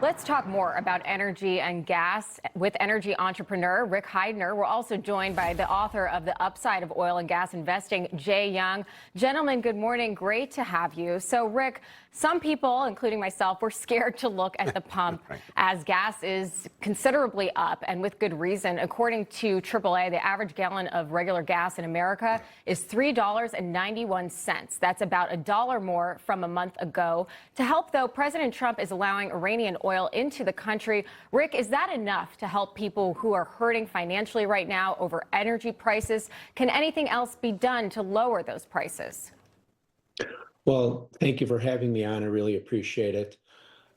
Let's talk more about energy and gas with energy entrepreneur Rick Heidner. We're also joined by the author of The Upside of Oil and Gas Investing, Jay Young. Gentlemen, good morning. Great to have you. So, Rick, some people, including myself, were scared to look at the pump as gas is considerably up, and with good reason. According to AAA, the average gallon of regular gas in America is $3.91. That's about $1 more from a month ago. To help, though, President Trump is allowing Iranian oil into the country. Rick, is that enough to help people who are hurting financially right now over energy prices? Can anything else be done to lower those prices? Well, thank you for having me on. I really appreciate it.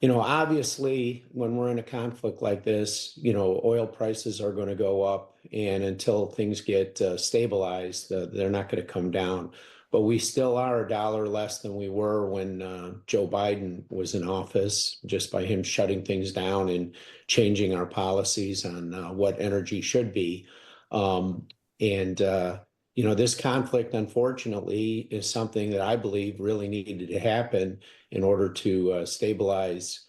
Obviously, when we're in a conflict like this, oil prices are going to go up, and until things get stabilized, they're not going to come down. But we still are $1 less than we were when Joe Biden was in office, just by him shutting things down and changing our policies on what energy should be. This conflict, unfortunately, is something that I believe really needed to happen in order to stabilize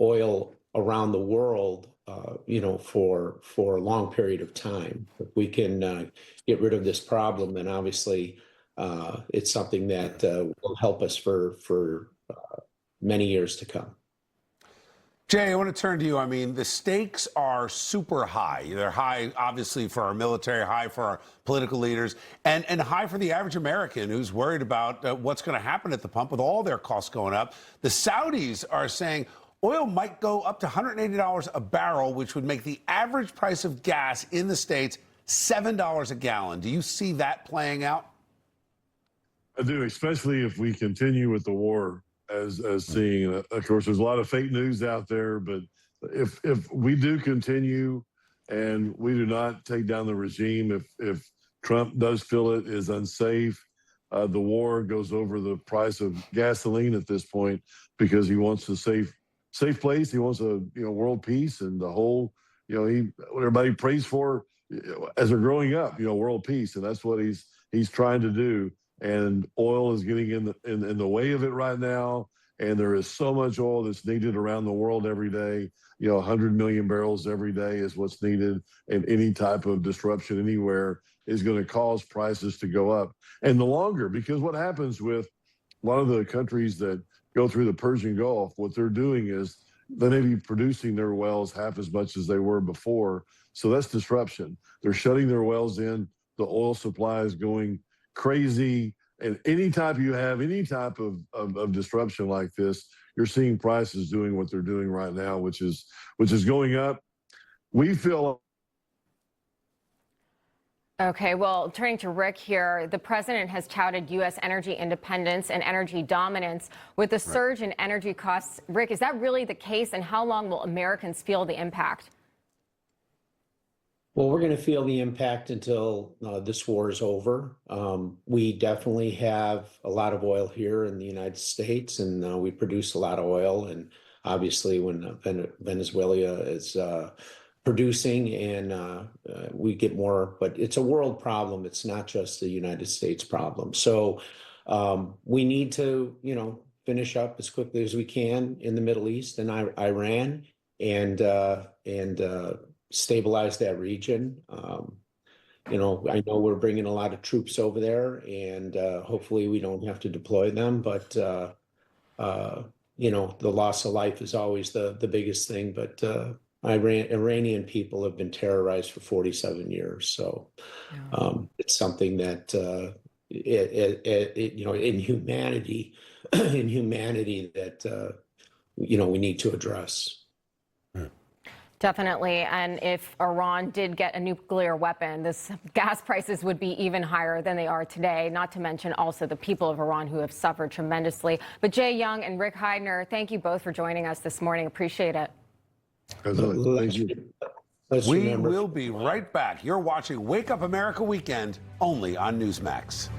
oil around the world, for a long period of time. If we can get rid of this problem, then obviously it's something that will help us for many years to come. Jay, I want to turn to you. I mean, the stakes are super high. They're high, obviously, for our military, high for our political leaders, and high for the average American who's worried about what's going to happen at the pump with all their costs going up. The Saudis are saying oil might go up to $180 a barrel, which would make the average price of gas in the States $7 a gallon. Do you see that playing out? I do, especially if we continue with the war. As seeing, of course, there's a lot of fake news out there, but if we do continue and we do not take down the regime, if Trump does feel it is unsafe, the war goes over the price of gasoline at this point, because he wants a safe place. He wants a world peace, and the whole what everybody prays for as they're growing up, world peace, and that's what he's trying to do. And oil is getting in the way of it right now. And there is so much oil that's needed around the world every day. 100 million barrels every day is what's needed. And any type of disruption anywhere is going to cause prices to go up. And the longer, because what happens with a lot of the countries that go through the Persian Gulf, what they're doing is they may be producing their wells half as much as they were before. So that's disruption. They're shutting their wells in. The oil supply is going crazy. And any type of disruption like this, you're seeing prices doing what they're doing right now, which is going up. We feel. Okay, well, turning to Rick here, the president has touted U.S. energy independence and energy dominance. With the surge in energy costs, Rick, is that really the case, and how long will Americans feel the impact? Well, we're going to feel the impact until this war is over. We definitely have a lot of oil here in the United States, and we produce a lot of oil. And obviously, when Venezuela is producing, and we get more, but it's a world problem. It's not just a United States problem. So we need to, finish up as quickly as we can in the Middle East and Iran, and stabilize that region. I know we're bringing a lot of troops over there, and hopefully we don't have to deploy them. But the loss of life is always the biggest thing. But Iranian people have been terrorized for 47 years, so it's something that in humanity, that we need to address. Definitely. And if Iran did get a nuclear weapon, this gas prices would be even higher than they are today, not to mention also the people of Iran who have suffered tremendously. But Jay Young and Rick Heidner, thank you both for joining us this morning. Appreciate it. Thank you. We will be right back. You're watching Wake Up America Weekend only on Newsmax.